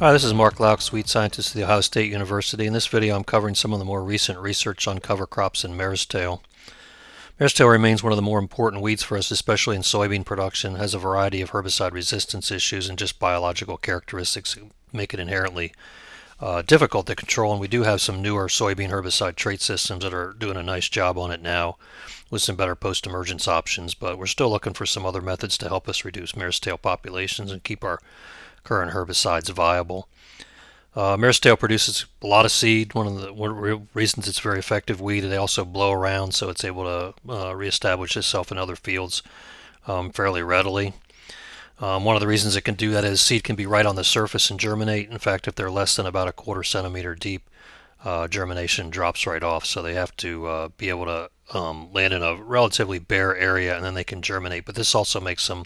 Hi, this is Mark Loux, weed scientist at The Ohio State University. In this video, I'm covering some of the more recent research on cover crops in marestail. Marestail remains one of the more important weeds for us, especially in soybean production. It has a variety of herbicide resistance issues and just biological characteristics that make it inherently difficult to control. And we do have some newer soybean herbicide trait systems that are doing a nice job on it now with some better post-emergence options, but we're still looking for some other methods to help us reduce marestail populations and keep our current herbicides viable. Marestail produces a lot of seed. One of the reasons it's a very effective weed, they also blow around, so it's able to reestablish itself in other fields fairly readily. One of the reasons it can do that is seed can be right on the surface and germinate. In fact, if they're less than about a quarter centimeter deep, germination drops right off, so they have to be able to land in a relatively bare area and then they can germinate. But this also makes them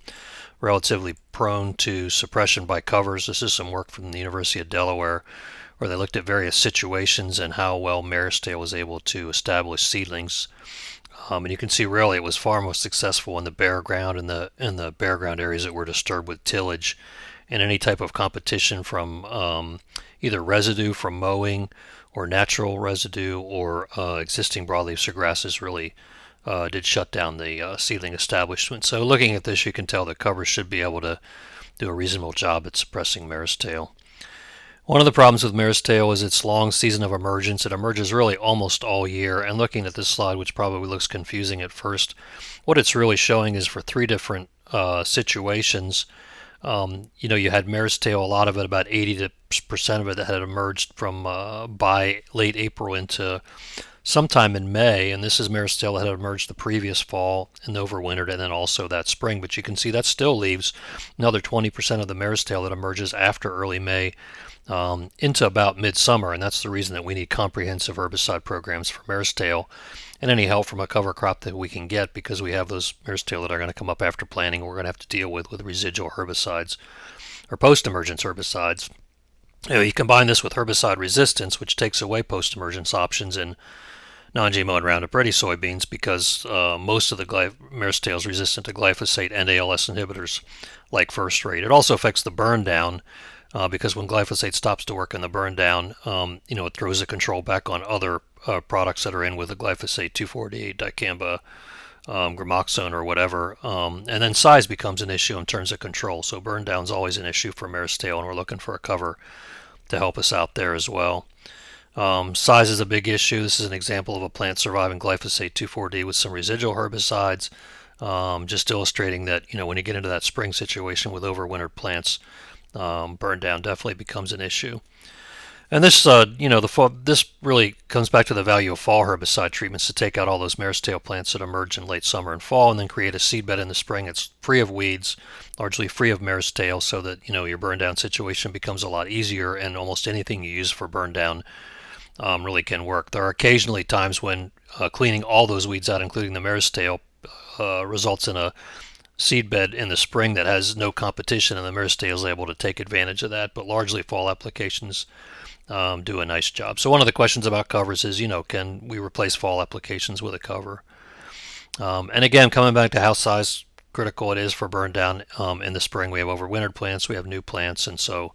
relatively prone to suppression by covers. This is some work from the University of Delaware where they looked at various situations and how well marestail was able to establish seedlings. And you can see really it was far more successful in the bare ground and the bare ground areas that were disturbed with tillage, and any type of competition from either residue from mowing or natural residue or existing broadleaf grasses really did shut down the seedling establishment. So looking at this, you can tell that cover should be able to do a reasonable job at suppressing marestail. One of the problems with marestail is its long season of emergence. It emerges really almost all year, and looking at this slide, which probably looks confusing at first, what it's really showing is for three different situations. You had marestail, a lot of it, about 80% of it, that had emerged from by late April into sometime in May, and this is marestail that had emerged the previous fall and overwintered, and then also that spring. But you can see that still leaves another 20% of the marestail that emerges after early May into about midsummer, and that's the reason that we need comprehensive herbicide programs for marestail and any help from a cover crop that we can get, because we have those marestail that are going to come up after planting we're going to have to deal with residual herbicides or post-emergence herbicides. You combine this with herbicide resistance, which takes away post-emergence options in non-GMO and Roundup Ready soybeans, because most of the marestail is resistant to glyphosate and ALS inhibitors like first rate. It also affects the burn down because when glyphosate stops to work in the burn down, it throws the control back on other products that are in with the glyphosate, 2,4-8, dicamba, gramoxone, or whatever. And then size becomes an issue in terms of control. So burn down is always an issue for marestail, and we're looking for a cover to help us out there as well. Size is a big issue. This is an example of a plant surviving glyphosate 2,4-D with some residual herbicides, just illustrating that when you get into that spring situation with overwintered plants, burn down definitely becomes an issue. And this, this really comes back to the value of fall herbicide treatments, to take out all those marestail plants that emerge in late summer and fall, and then create a seed bed in the spring. It's free of weeds, largely free of marestail, so that your burn down situation becomes a lot easier, and almost anything you use for burn down really can work. There are occasionally times when cleaning all those weeds out, including the marestail, results in a seed bed in the spring that has no competition, and the marestail is able to take advantage of that. But largely fall applications do a nice job. So one of the questions about covers is, can we replace fall applications with a cover? And again, coming back to how size critical it is for burn down in the spring. We have overwintered plants, we have new plants, and so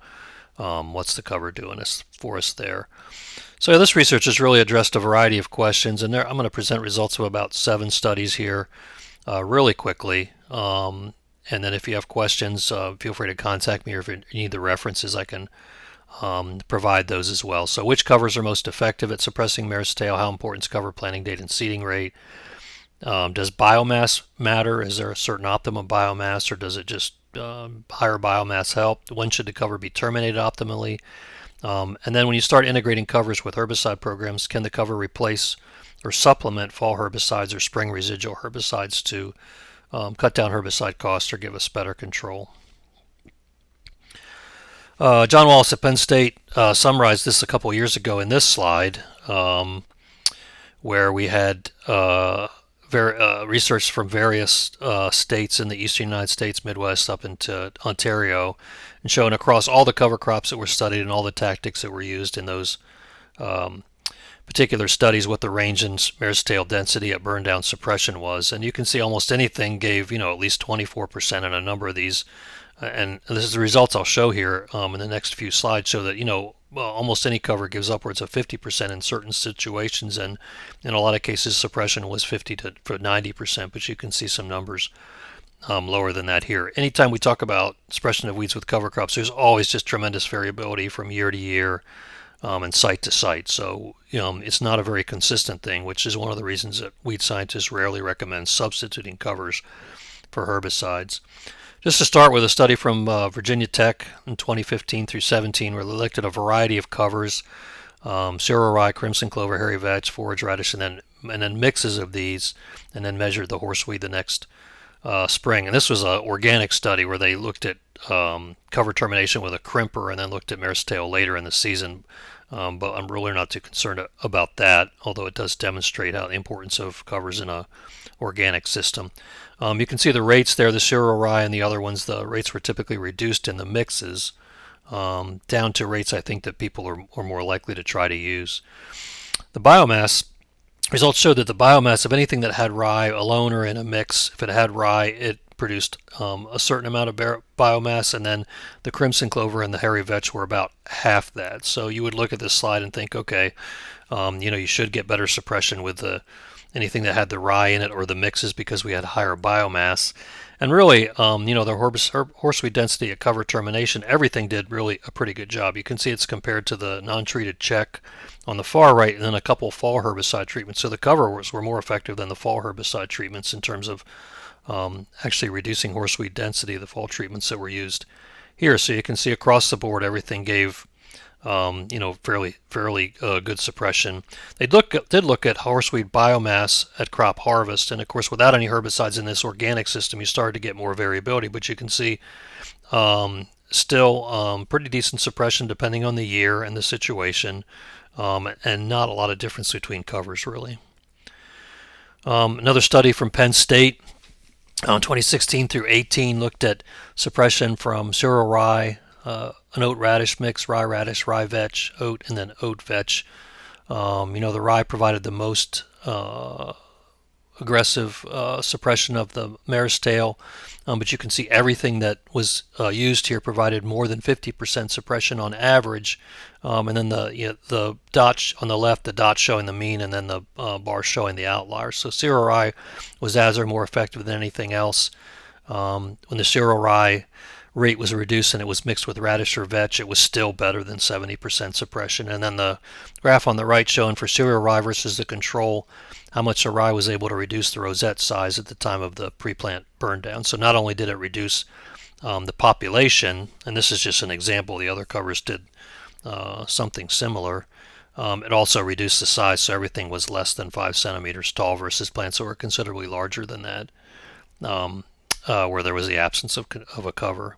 what's the cover doing for us there? So this research has really addressed a variety of questions, and I'm going to present results of about 7 studies here really quickly. And then if you have questions, feel free to contact me, or if you need the references, I can provide those as well. So which covers are most effective at suppressing marestail? How important is cover planting date and seeding rate? Does biomass matter? Is there a certain optimum biomass, or does it just higher biomass help? When should the cover be terminated optimally? And then when you start integrating covers with herbicide programs, can the cover replace or supplement fall herbicides or spring residual herbicides to cut down herbicide costs or give us better control? John Wallace at Penn State summarized this a couple years ago in this slide, where we had research from various states in the eastern United States, Midwest, up into Ontario, and showing across all the cover crops that were studied and all the tactics that were used in those particular studies what the range in marestail density at burn down suppression was. And you can see almost anything gave at least 24% in a number of these And this is the results I'll show here in the next few slides, show that well, almost any cover gives upwards of 50% in certain situations, and in a lot of cases suppression was 50 to 90%, but you can see some numbers lower than that here. Anytime we talk about suppression of weeds with cover crops, there's always just tremendous variability from year to year and site to site. So it's not a very consistent thing, which is one of the reasons that weed scientists rarely recommend substituting covers for herbicides. Just to start with a study from Virginia Tech in 2015 through 17, where they looked at a variety of covers, cereal rye, crimson clover, hairy vetch, forage radish, and then mixes of these, and then measured the horseweed the next spring. And this was an organic study where they looked at cover termination with a crimper and then looked at marestail later in the season. But I'm really not too concerned about that, although it does demonstrate how the importance of covers in a organic system. You can see the rates there, the cereal rye and the other ones, the rates were typically reduced in the mixes down to rates I think that people are more likely to try to use. The biomass results showed that the biomass of anything that had rye alone or in a mix, if it had rye, it produced a certain amount of biomass, and then the crimson clover and the hairy vetch were about half that. So you would look at this slide and think, okay, you should get better suppression with anything that had the rye in it or the mixes because we had higher biomass. And really, the horseweed density at cover termination, everything did really a pretty good job. You can see it's compared to the non-treated check on the far right, and then a couple fall herbicide treatments. So the covers were more effective than the fall herbicide treatments in terms of actually reducing horseweed density, the fall treatments that were used here. So you can see across the board, everything gave fairly good suppression. They did look at horseweed biomass at crop harvest, and of course, without any herbicides in this organic system, you started to get more variability. But you can see still pretty decent suppression depending on the year and the situation, and not a lot of difference between covers really. Another study from Penn State. 2016 through 18 looked at suppression from cereal rye, an oat radish mix, rye radish, rye vetch, oat, and then oat vetch. The rye provided the most aggressive suppression of the marestail, but you can see everything that was used here provided more than 50% suppression on average. And then the dot on the left, the dot showing the mean, and then the bar showing the outliers. So cereal rye was as or more effective than anything else. When the cereal rye rate was reduced and it was mixed with radish or vetch, it was still better than 70% suppression. And then the graph on the right showing for cereal rye versus the control, how much the rye was able to reduce the rosette size at the time of the pre-plant burn down. So not only did it reduce the population, and this is just an example, the other covers did something similar, it also reduced the size, so everything was less than 5 centimeters tall versus plants that were considerably larger than that, where there was the absence of a cover.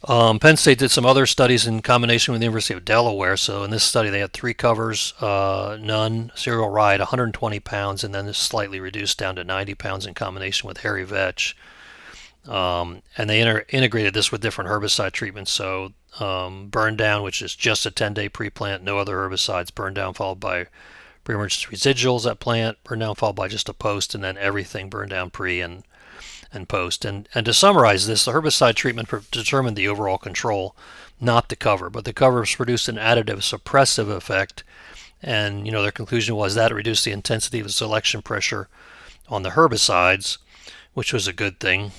Penn State did some other studies in combination with the University of Delaware. So in this study, they had 3 covers, none, cereal rye at 120 pounds, and then slightly reduced down to 90 pounds in combination with hairy vetch. And they integrated this with different herbicide treatments. So burn down, which is just a 10-day pre-plant, no other herbicides, burn down followed by pre-emergence residuals at plant, burn down followed by just a post, and then everything burn down pre and post. And to summarize this, the herbicide treatment determined the overall control, not the cover. But the covers produced an additive suppressive effect, and their conclusion was that it reduced the intensity of the selection pressure on the herbicides, which was a good thing.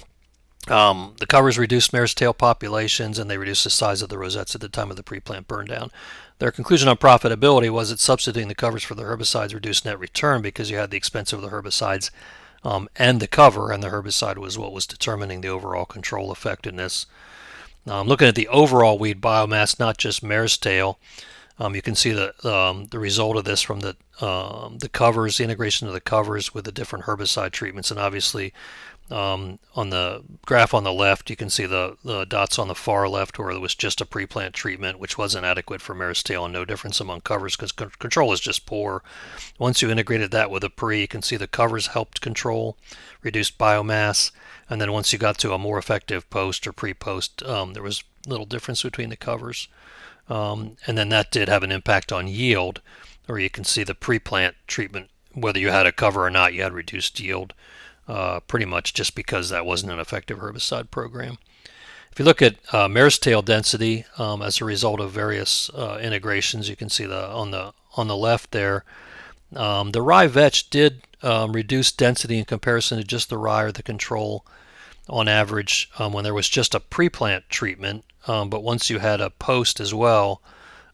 The covers reduced marestail populations, and they reduced the size of the rosettes at the time of the pre-plant burn down. Their conclusion on profitability was that substituting the covers for the herbicides reduced net return because you had the expense of the herbicides and the cover, and the herbicide was what was determining the overall control effectiveness. Looking at the overall weed biomass, not just marestail, you can see the result of this from the covers, the integration of the covers with the different herbicide treatments, and obviously on the graph on the left, you can see the dots on the far left where there was just a pre-plant treatment, which wasn't adequate for marestail, and no difference among covers because control is just poor. Once you integrated that with a pre, you can see the covers helped control, reduced biomass, and then once you got to a more effective post or pre-post, there was little difference between the covers. And then that did have an impact on yield, where you can see the pre-plant treatment, whether you had a cover or not, you had reduced yield. Pretty much just because that wasn't an effective herbicide program. If you look at marestail density as a result of various integrations, you can see on the left there, the rye vetch did reduce density in comparison to just the rye or the control on average when there was just a pre-plant treatment. But once you had a post as well,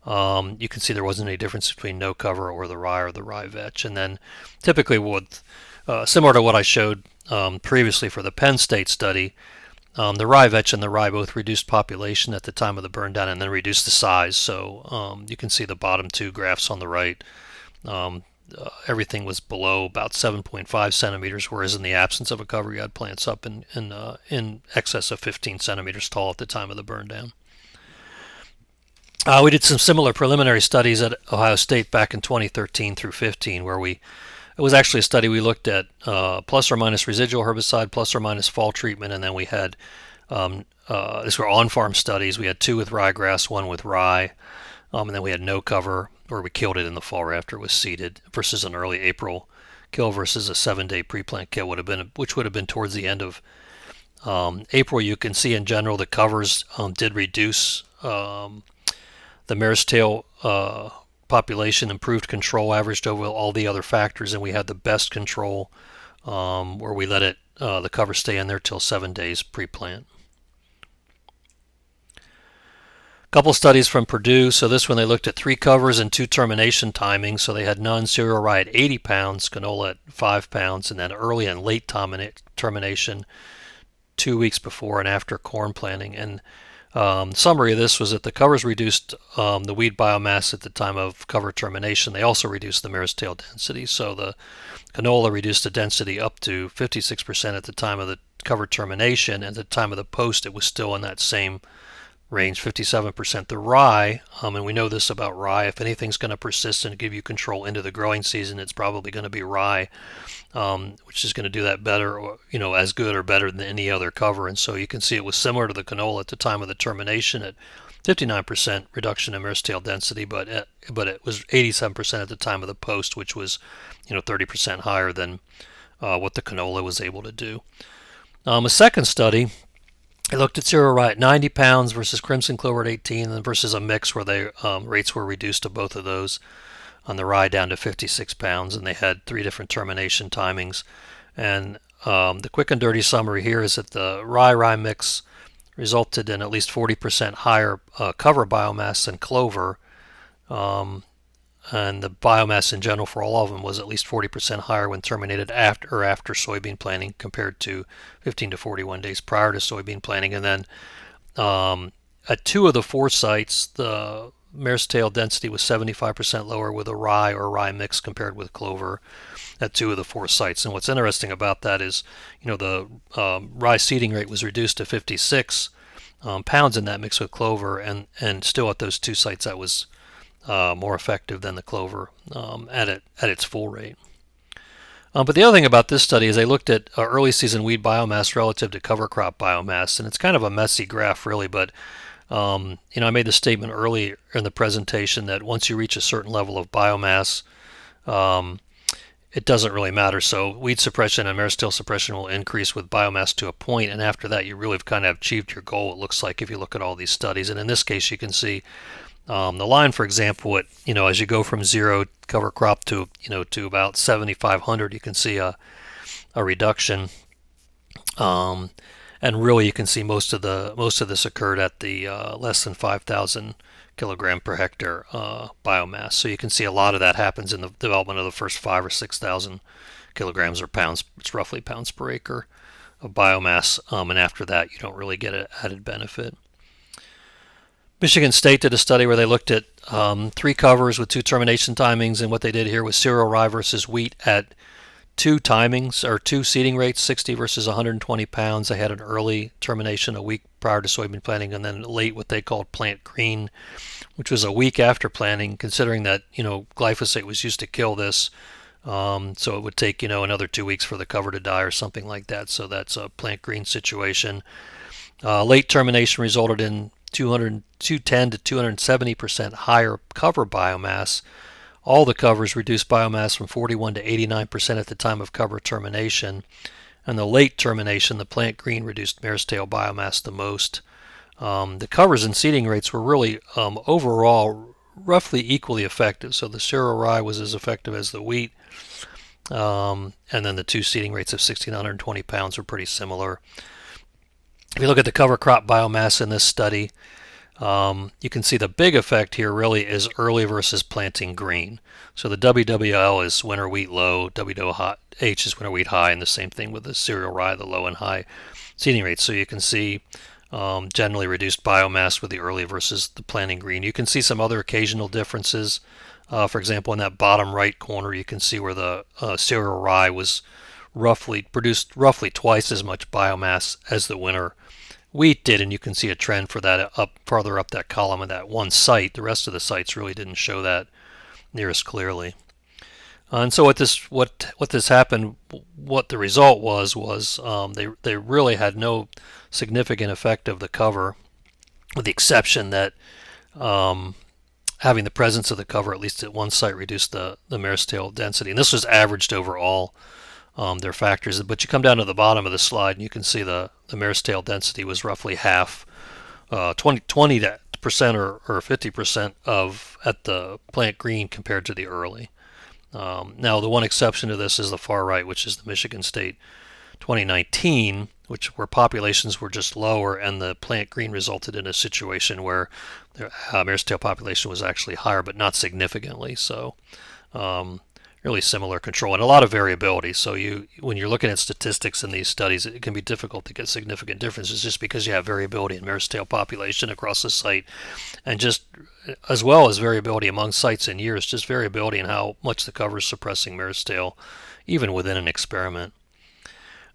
you can see there wasn't any difference between no cover or the rye vetch. And then typically with similar to what I showed previously for the Penn State study, the rye vetch and the rye both reduced population at the time of the burn down and then reduced the size. So you can see the bottom two graphs on the right. Everything was below about 7.5 centimeters, whereas in the absence of a cover, you had plants up in excess of 15 centimeters tall at the time of the burn down. We did some similar preliminary studies at Ohio State back in 2013 through 15, where it was actually a study we looked at plus or minus residual herbicide, plus or minus fall treatment, and then we had, these were on-farm studies. We had 2 with ryegrass, 1 with rye, and then we had no cover, or we killed it in the fall right after it was seeded, versus an early April kill versus a 7-day pre-plant kill which would have been towards the end of April. You can see in general the covers did reduce the marestail population, improved control, averaged over all the other factors, and we had the best control where we let the cover stay in there till 7 days pre-plant. Couple studies from Purdue. So this one they looked at 3 covers and 2 termination timings. So they had non-cereal rye at 80 pounds, canola at 5 pounds, and then early and late termination 2 weeks before and after corn planting. And summary of this was that the covers reduced the weed biomass at the time of cover termination. They also reduced the marestail density. So the canola reduced the density up to 56% at the time of the cover termination. At the time of the post, it was still in that same range, 57%. The rye, and we know this about rye, if anything's going to persist and give you control into the growing season, it's probably going to be rye, which is going to do that better, or as good or better than any other cover. And so you can see it was similar to the canola at the time of the termination at 59% reduction in marestail density, but it was 87% at the time of the post, which was 30% higher than what the canola was able to do. A second study, I looked at cereal rye at 90 pounds versus crimson clover at 18, and versus a mix where the rates were reduced to both of those on the rye down to 56 pounds, and they had 3 different termination timings. And the quick and dirty summary here is that the rye mix resulted in at least 40% higher cover biomass than clover, and the biomass in general for all of them was at least 40% higher when terminated after soybean planting compared to 15 to 41 days prior to soybean planting. And then at 2 of the 4 sites, the marestail density was 75% lower with a rye or rye mix compared with clover at 2 of the 4 sites. And what's interesting about that is, the rye seeding rate was reduced to 56 pounds in that mix with clover, and still at those 2 sites that was more effective than the clover at its full rate. But the other thing about this study is they looked at early season weed biomass relative to cover crop biomass, and it's kind of a messy graph really, but I made the statement earlier in the presentation that once you reach a certain level of biomass, it doesn't really matter. So weed suppression and marestail suppression will increase with biomass to a point, and after that you really have kind of achieved your goal, it looks like, if you look at all these studies. And in this case you can see the line, for example, as you go from 0 cover crop to to about 7,500, you can see a reduction, and really you can see most of this occurred at the less than 5,000 kilogram per hectare biomass. So you can see a lot of that happens in the development of the first 5,000 or 6,000 kilograms or pounds. It's roughly pounds per acre of biomass, and after that you don't really get an added benefit. Michigan State did a study where they looked at 3 covers with 2 termination timings, and what they did here was cereal rye versus wheat at 2 timings, or 2 seeding rates, 60 versus 120 pounds. They had an early termination a week prior to soybean planting, and then late what they called plant green, which was a week after planting, considering that glyphosate was used to kill this. So it would take another 2 weeks for the cover to die or something like that. So that's a plant green situation. Late termination resulted in 210 to 270% higher cover biomass. All the covers reduced biomass from 41 to 89% at the time of cover termination. And the late termination, the plant green, reduced marestail biomass the most, The covers and seeding rates were really overall roughly equally effective. So the cereal rye was as effective as the wheat, and then the two seeding rates of 1,620 pounds were pretty similar. If you look at the cover crop biomass in this study, you can see the big effect here really is early versus planting green. So the WWL is winter wheat low, WWH is winter wheat high, and the same thing with the cereal rye, the low and high seeding rates. So you can see generally reduced biomass with the early versus the planting green. You can see some other occasional differences. For example, in that bottom right corner, you can see where the cereal rye was produced roughly twice as much biomass as the winter wheat did, and you can see a trend for that up farther up that column of that one site. The rest of the sites really didn't show that near as clearly. And so what this happened, what the result was they really had no significant effect of the cover, with the exception that having the presence of the cover at least at one site reduced the marestail density, and this was averaged over all their factors. But you come down to the bottom of the slide and you can see the marestail density was roughly half, 20% or 50% of at the plant green compared to the early. Now the one exception to this is the far right, which is the Michigan State 2019, where populations were just lower, and the plant green resulted in a situation where the marestail population was actually higher, but not significantly. So really similar control and a lot of variability. So when you're looking at statistics in these studies, it can be difficult to get significant differences just because you have variability in marestail population across the site, and just as well as variability among sites and years, just variability in how much the cover is suppressing marestail even within an experiment.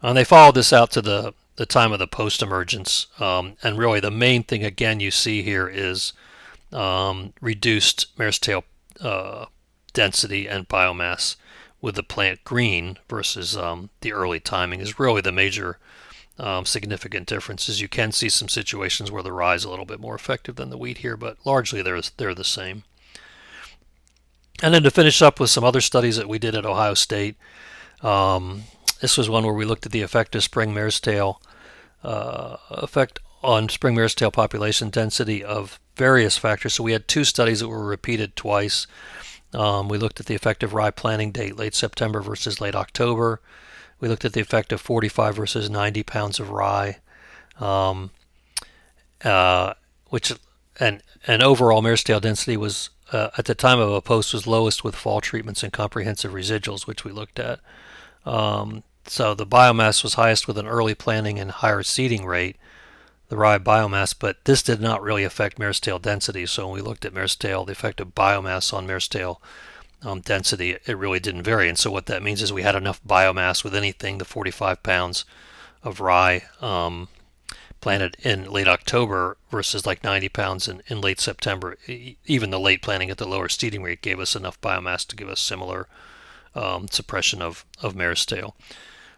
And they followed this out to the time of the post-emergence, and really the main thing again you see here is reduced marestail density and biomass with the plant green versus the early timing is really the major significant differences. You can see some situations where the rye is a little bit more effective than the wheat here, but largely they're the same. And then to finish up with some other studies that we did at Ohio State, this was one where we looked at the effect of spring marestail effect on spring marestail population density of various factors. So we had two studies that were repeated twice. We looked at the effective rye planting date, late September versus late October. We looked at the effect of 45 versus 90 pounds of rye, which and overall marestail density was at the time of a post was lowest with fall treatments and comprehensive residuals, which we looked at. So the biomass was highest with an early planting and higher seeding rate, the rye biomass, but this did not really affect marestail density. So when we looked at marestail, the effect of biomass on marestail density, it really didn't vary. And so what that means is we had enough biomass with anything, the 45 pounds of rye planted in late October versus like 90 pounds in late September. Even the late planting at the lower seeding rate gave us enough biomass to give us similar suppression of marestail.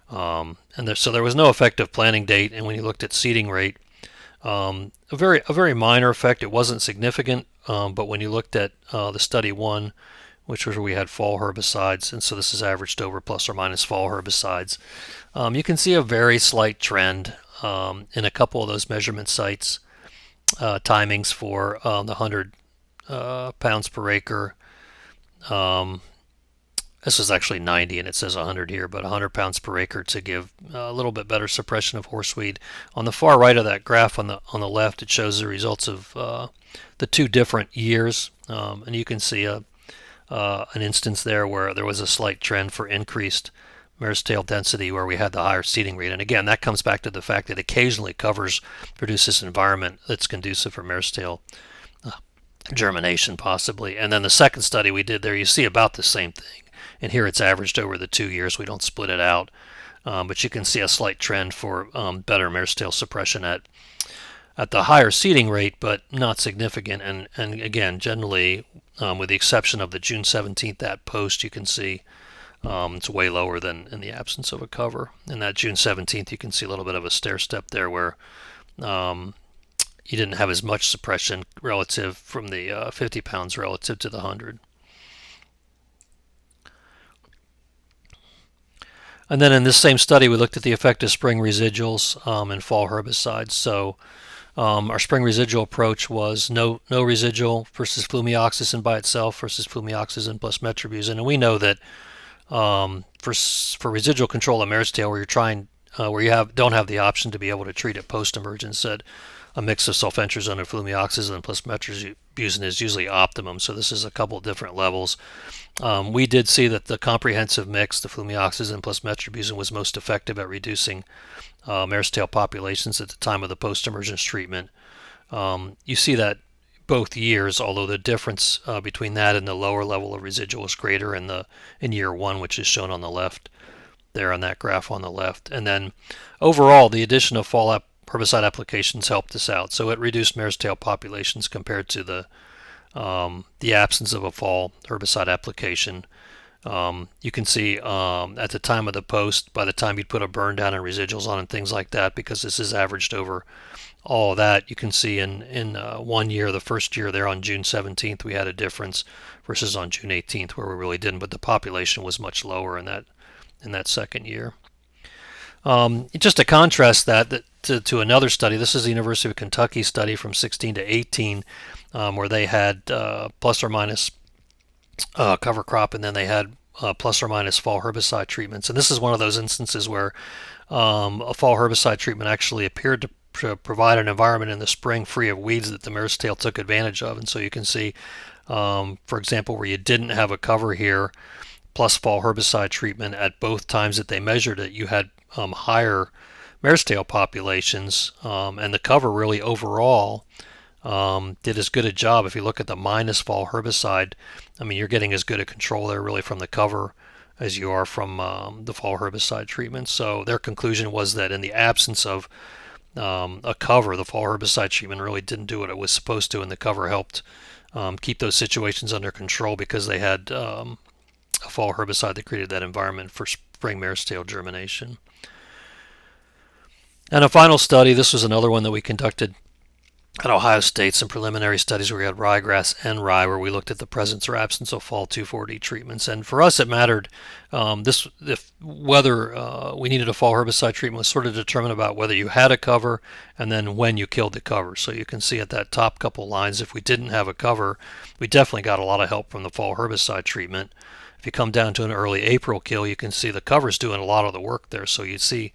So there was no effective planting date, and when you looked at seeding rate, a very minor effect. It wasn't significant, but when you looked at the study one, which was where we had fall herbicides, and so this is averaged over plus or minus fall herbicides, you can see a very slight trend in a couple of those measurement sites, timings for the 100 pounds per acre. This is actually 90 and it says 100 here, but 100 pounds per acre to give a little bit better suppression of horseweed. On the far right of that graph on the left, it shows the results of the two different years, and you can see an instance there where there was a slight trend for increased marestail density where we had the higher seeding rate. And again, that comes back to the fact that occasionally covers produce this environment that's conducive for marestail germination possibly. And then the second study we did there, you see about the same thing. And here it's averaged over the 2 years. We don't split it out. But you can see a slight trend for better marestail suppression at the higher seeding rate, but not significant. And again, generally, with the exception of the June 17th, that post, you can see it's way lower than in the absence of a cover. In that June 17th, you can see a little bit of a stair step there where you didn't have as much suppression relative from the 50 pounds relative to the 100. And then in this same study, we looked at the effect of spring residuals and fall herbicides. So Our spring residual approach was no residual versus flumioxazin by itself versus flumioxazin plus metribuzin, and we know that for residual control of marestail, where you're trying where you don't have the option to be able to treat it post emergence, that a mix of sulfentrazone and flumioxazin plus metribuzin is usually optimum. So this is a couple of different levels. We did see that the comprehensive mix, the flumioxazin plus metribuzin, was most effective at reducing marestail populations at the time of the post-emergence treatment. You see that both years, although the difference between that and the lower level of residual is greater in year one, which is shown on the left there on that graph on the left. And then overall, the addition of fall herbicide applications helped us out. So it reduced marestail populations compared to the absence of a fall herbicide application. You can see at the time of the post, by the time you'd put a burn down and residuals on and things like that, because this is averaged over all of that, you can see in 1 year, the first year there on June 17th, we had a difference versus on June 18th where we really didn't, but the population was much lower in that second year. Just to contrast that to another study, this is the University of Kentucky study from 16 to 18, where they had plus or minus cover crop, and then they had plus or minus fall herbicide treatments. And this is one of those instances where a fall herbicide treatment actually appeared to provide an environment in the spring free of weeds that the marestail took advantage of. And so you can see, for example, where you didn't have a cover here, plus fall herbicide treatment at both times that they measured it, you had higher marestail populations, and the cover really overall did as good a job. If you look at the minus fall herbicide, I mean, you're getting as good a control there really from the cover as you are from the fall herbicide treatment. So their conclusion was that in the absence of a cover, the fall herbicide treatment really didn't do what it was supposed to, and the cover helped keep those situations under control because they had a fall herbicide that created that environment for spring marestail germination. And a final study, this was another one that we conducted at Ohio State, some preliminary studies where we had ryegrass and rye, where we looked at the presence or absence of fall 2,4-D treatments. And for us, it mattered whether we needed a fall herbicide treatment was sort of determined about whether you had a cover and then when you killed the cover. So you can see at that top couple lines, if we didn't have a cover, we definitely got a lot of help from the fall herbicide treatment. If you come down to an early April kill, you can see the cover's doing a lot of the work there. So you see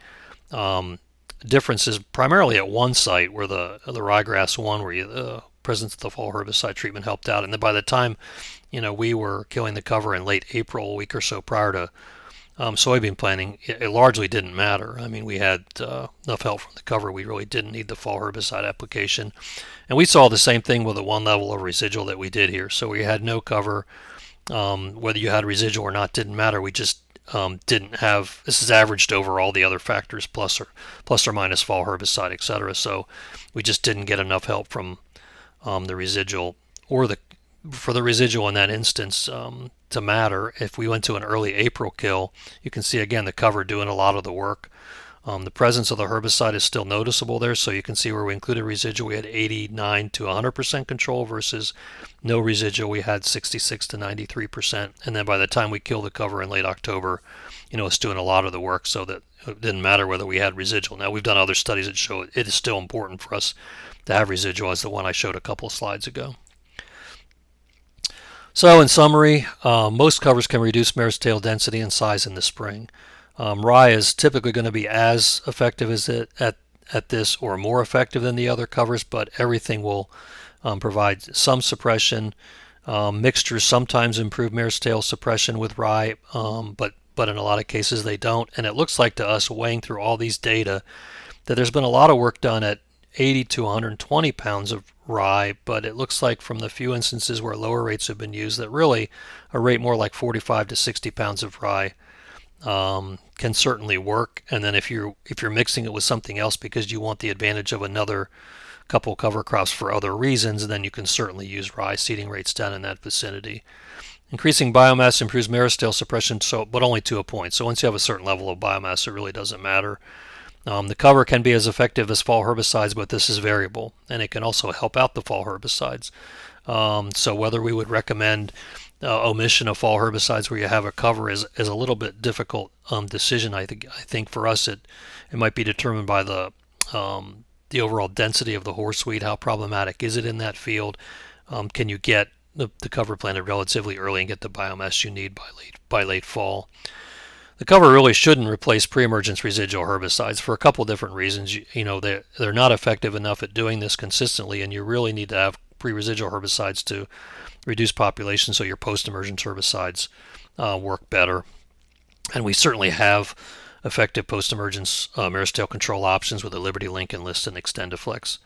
differences primarily at one site where the ryegrass one, where the presence of the fall herbicide treatment helped out, and then by the time we were killing the cover in late April, a week or so prior to soybean planting, it largely didn't matter. I mean, we had enough help from the cover. We really didn't need the fall herbicide application, and we saw the same thing with the one level of residual that we did here. So we had no cover. Whether you had residual or not didn't matter. We just didn't have, this is averaged over all the other factors, plus or minus fall herbicide, etc. So we just didn't get enough help from the residual, or for the residual in that instance to matter. If we went to an early April kill, you can see again the cover doing a lot of the work. The presence of the herbicide is still noticeable there, so you can see where we included residual, we had 89 to 100% control versus no residual, we had 66 to 93%. And then by the time we killed the cover in late October, it's doing a lot of the work, so that it didn't matter whether we had residual. Now, we've done other studies that show it is still important for us to have residual, as the one I showed a couple of slides ago. So in summary, most covers can reduce marestail density and size in the spring. Rye is typically going to be as effective as it at this, or more effective than the other covers, but everything will provide some suppression. Mixtures sometimes improve marestail suppression with rye, but in a lot of cases they don't. And it looks like to us, weighing through all these data, that there's been a lot of work done at 80 to 120 pounds of rye, but it looks like from the few instances where lower rates have been used, that really a rate more like 45 to 60 pounds of rye can certainly work. And then if you're mixing it with something else because you want the advantage of another couple cover crops for other reasons, then you can certainly use rye, seeding rates down in that vicinity. Increasing biomass improves marestail suppression, but only to a point. So once you have a certain level of biomass, it really doesn't matter. The cover can be as effective as fall herbicides, but this is variable, and it can also help out the fall herbicides. So whether we would recommend omission of fall herbicides where you have a cover is a little bit difficult decision. I think for us it might be determined by the the overall density of the horseweed. How problematic is it in that field? Can you get the cover planted relatively early and get the biomass you need by late fall? The cover really shouldn't replace pre-emergence residual herbicides for a couple different reasons. They're not effective enough at doing this consistently, and you really need to have pre-residual herbicides to reduce population so your post-emergence herbicides work better. And we certainly have effective post-emergence marestail control options with the Liberty Link Enlist and XtendiFlex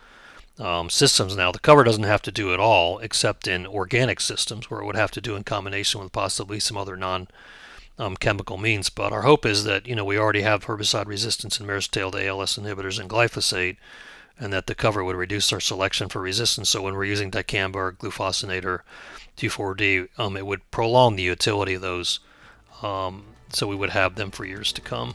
systems. Now, the cover doesn't have to do it all, except in organic systems where it would have to do in combination with possibly some other non-chemical means. But our hope is that we already have herbicide resistance in marestail to ALS inhibitors and glyphosate, and that the cover would reduce our selection for resistance. So when we're using dicamba or glufosinate or 2,4-D, it would prolong the utility of those, so we would have them for years to come.